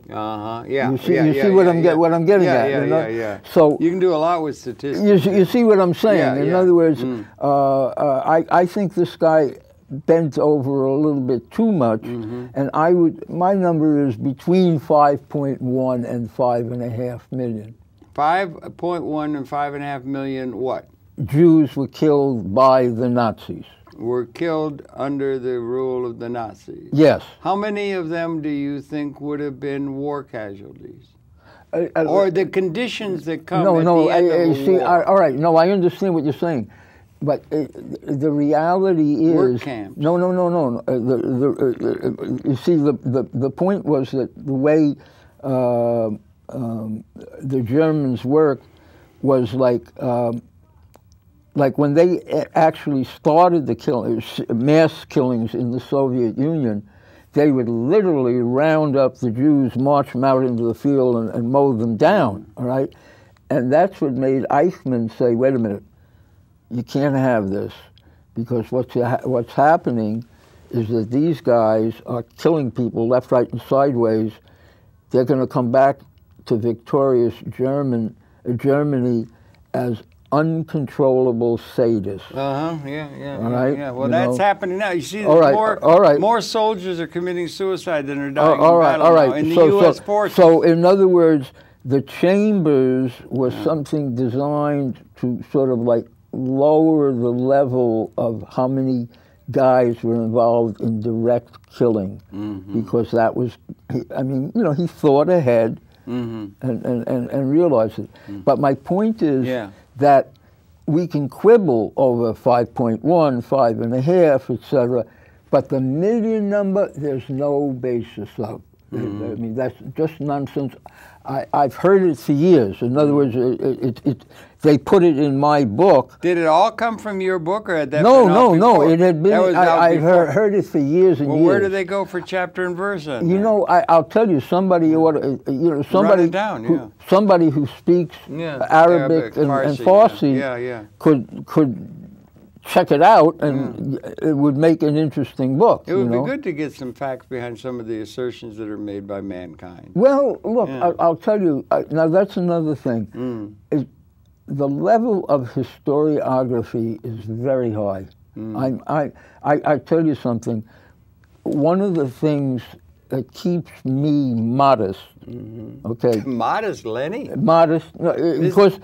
S2: You see what I'm getting at? So
S1: you can do a lot with statistics.
S2: You see what I'm saying? In other words, I think this guy bent over a little bit too much, and my number is between 5.1 and 5.5 million.
S1: 5.1 and 5.5 million what?
S2: Jews were killed by the Nazis.
S1: Were killed under the rule of the Nazis?
S2: Yes.
S1: How many of them do you think would have been war casualties? Or the conditions that come at the end of a war?
S2: All right, no, I understand what you're saying. But the reality is...
S1: Work camps.
S2: No. You see, the point was that the way the Germans worked, was like when they actually started the mass killings in the Soviet Union, they would literally round up the Jews, march them out into the field, and mow them down, all right? And that's what made Eichmann say, wait a minute, you can't have this, because what's happening is that these guys are killing people left, right, and sideways. They're going to come back to victorious Germany as uncontrollable sadists.
S1: Yeah.
S2: All right?
S1: Yeah. Well, that's happening now. You see, more soldiers are committing suicide than are dying in battle now in the U.S. forces.
S2: So, in other words, the chambers was something designed to sort of like lower the level of how many guys were involved in direct killing, because that was, I mean, you know, he thought ahead and realized it. But my point is that we can quibble over 5.1, 5.5, etc., but the million number, there's no basis of. I mean, that's just nonsense. I've heard it for years. In other words, they put it in my book.
S1: Did it all come from your book, or had that
S2: No. It had been. I've heard it for years and years.
S1: Well, where do they go for chapter and verse?
S2: You know, I'll tell you. Somebody ought to, somebody who speaks Arabic and Farsi could check it out, and it would make an interesting book.
S1: It would be good to get some facts behind some of the assertions that are made by mankind.
S2: Well, look, I'll tell you, now that's another thing. The level of historiography is very high. I tell you something, one of the things that keeps me modest, okay?
S1: Modest, Lenni?
S2: Modest, because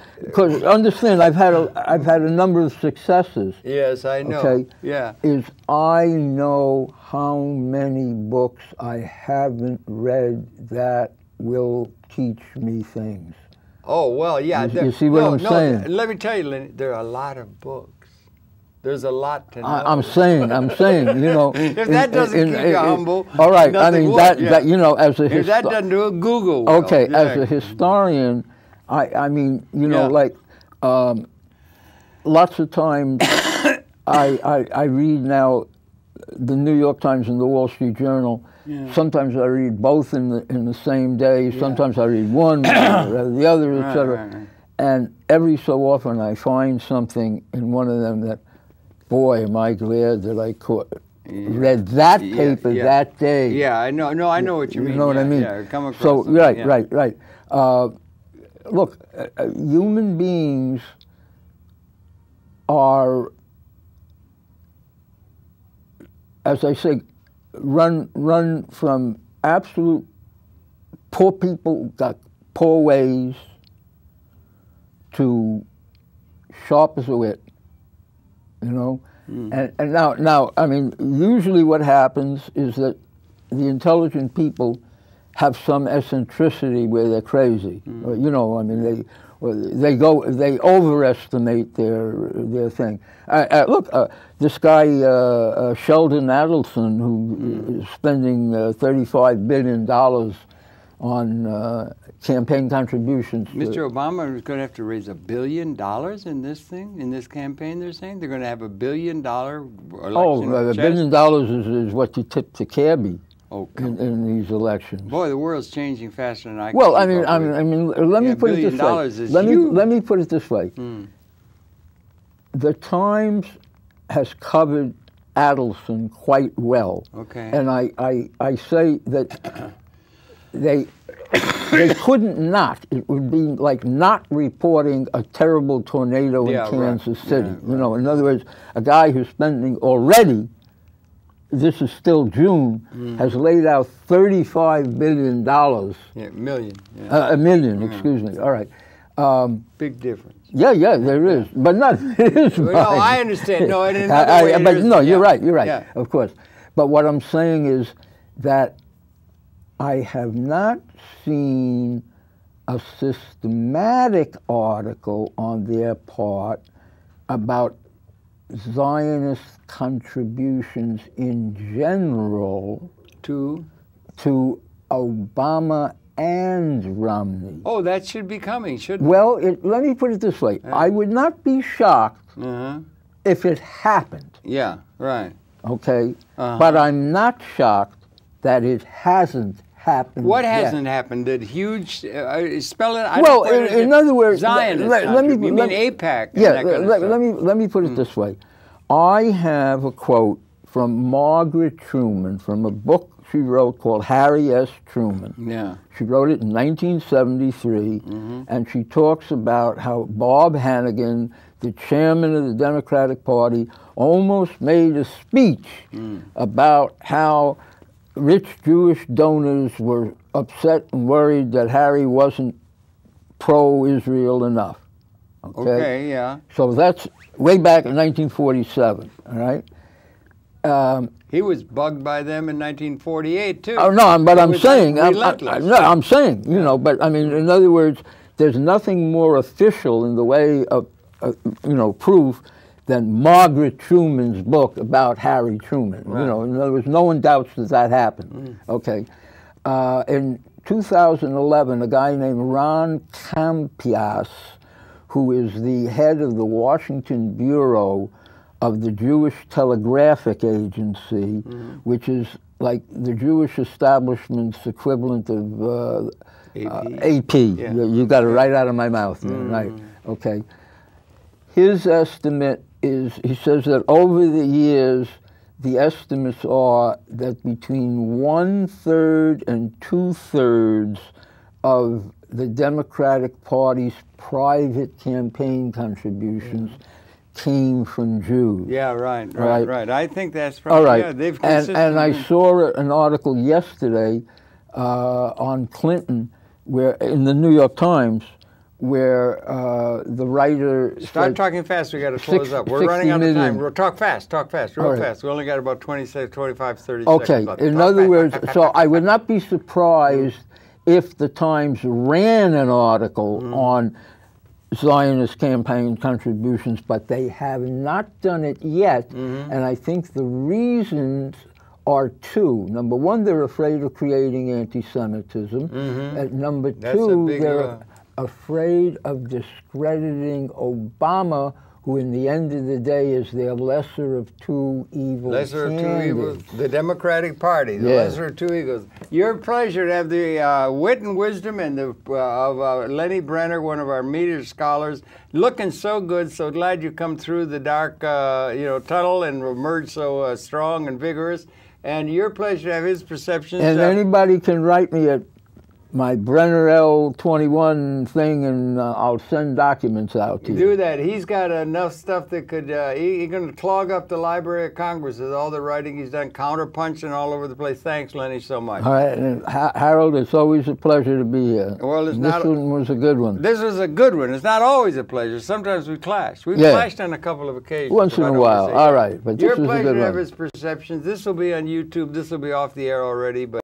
S2: understand, I've had a number of successes.
S1: Yes, I know.
S2: Okay,
S1: yeah.
S2: Is I know how many books I haven't read that will teach me things.
S1: Oh well, yeah.
S2: You see what I'm saying?
S1: Let me tell you, Lenni, there are a lot of books. There's a lot to know.
S2: I'm saying, you know.
S1: If that doesn't keep you humble,
S2: all right. I mean, that you know, as a
S1: if that doesn't do it, Google.
S2: Okay, as a historian, I mean, you know, like lots of times, I read now the New York Times and the Wall Street Journal. Sometimes I read both in the same day. Sometimes I read one, the other, etc. Right. And every so often I find something in one of them that, boy, am I glad that I read that paper that day.
S1: Yeah, I know. No, I know what you mean.
S2: You know what I mean?
S1: Yeah, come across.
S2: So right. Look, human beings are, as I say, run from absolute poor people, got poor ways, to sharp as a whip, you know? And now, I mean, usually what happens is that the intelligent people have some eccentricity where they're crazy. You know, I mean, they overestimate their thing. Look, this guy Sheldon Adelson, who is spending $35 billion on campaign contributions.
S1: Mr. Obama is going to have to raise $1 billion in this thing, in this campaign. They're saying they're going to have $1 billion election.
S2: Oh, $1 billion is what you tip the cabbie. In these elections.
S1: Boy, the world's changing faster than I can.
S2: Well, I mean, let me put it this way. Let me put it this way. The Times has covered Adelson quite well. Okay. And I say that they couldn't not. It would be like not reporting a terrible tornado in Kansas City. You know, in other words, a guy who's spending already, this is still June, has laid out $35 billion.
S1: Million.
S2: A million, excuse me. All right.
S1: Big difference.
S2: Yeah, there is. But not his
S1: No, I understand. No, in another way
S2: but no, you're right, of course. But what I'm saying is that I have not seen a systematic article on their part about Zionist contributions in general to Obama and Romney.
S1: Oh, that should be coming, shouldn't it?
S2: Well, let me put it this way. I would not be shocked if it happened.
S1: Yeah, right.
S2: Okay? But I'm not shocked that it hasn't happened
S1: What
S2: yet.
S1: hasn't happened? Did huge, spell it?
S2: Well, in other words,
S1: Zionist
S2: let me
S1: you mean AIPAC?
S2: Yeah,
S1: and that kind of stuff.
S2: let me put it this way. I have a quote from Margaret Truman from a book she wrote called Harry S. Truman.
S1: Yeah.
S2: She wrote it in 1973, and she talks about how Bob Hannigan, the chairman of the Democratic Party, almost made a speech about how rich Jewish donors were upset and worried that Harry wasn't pro-Israel enough.
S1: Okay, yeah.
S2: So that's way back in 1947, all right?
S1: He was bugged by them in 1948 too.
S2: Oh no, but I'm saying, I'm saying, you know, but I mean, in other words, there's nothing more official in the way of, you know, proof than Margaret Truman's book about Harry Truman. Right. You know, in other words, no one doubts that that happened. Okay, in 2011, a guy named Ron Campias, who is the head of the Washington Bureau of the Jewish Telegraphic Agency, which is like the Jewish establishment's equivalent of AP. Yeah. You got it right out of my mouth, right? Okay. His estimate is, he says that over the years, the estimates are that between 1/3 and 2/3 of the Democratic Party's private campaign contributions came from Jews.
S1: Yeah, right. I think that's probably,
S2: all right.
S1: Yeah, they've
S2: and I saw an article yesterday on Clinton, where in the New York Times, where the writer
S1: Start talking fast, we got to close up. We're running out of time. Talk fast, real fast. We only got about 25, 30
S2: okay.
S1: seconds left.
S2: In other words, so I would not be surprised if the Times ran an article on Zionist campaign contributions, but they have not done it yet, and I think the reasons are two. Number one, they're afraid of creating anti-Semitism, and number two, they're afraid of discrediting Obama, who in the end of the day is their lesser of two evils.
S1: Lesser of two evils. The Democratic Party, the lesser of two evils. Your pleasure to have the wit and wisdom and of Lenni Brenner, one of our media scholars, looking so good. So glad you come through the dark, tunnel and emerged so strong and vigorous. And your pleasure to have his perceptions.
S2: And anybody can write me at my Brenner L21 thing, and I'll send documents out to you.
S1: Do that. He's got enough stuff that could, he's going to clog up the Library of Congress with all the writing he's done, counterpunching all over the place. Thanks, Lenni, so much.
S2: All right, and Harold, it's always a pleasure to be here.
S1: Well,
S2: this one was a good one.
S1: This was a good one. It's not always a pleasure. Sometimes we clash. We've clashed on a couple of occasions.
S2: Once in a while. All right, but this was a good one.
S1: Your pleasure to have his perceptions. This will be on YouTube. This will be off the air already, but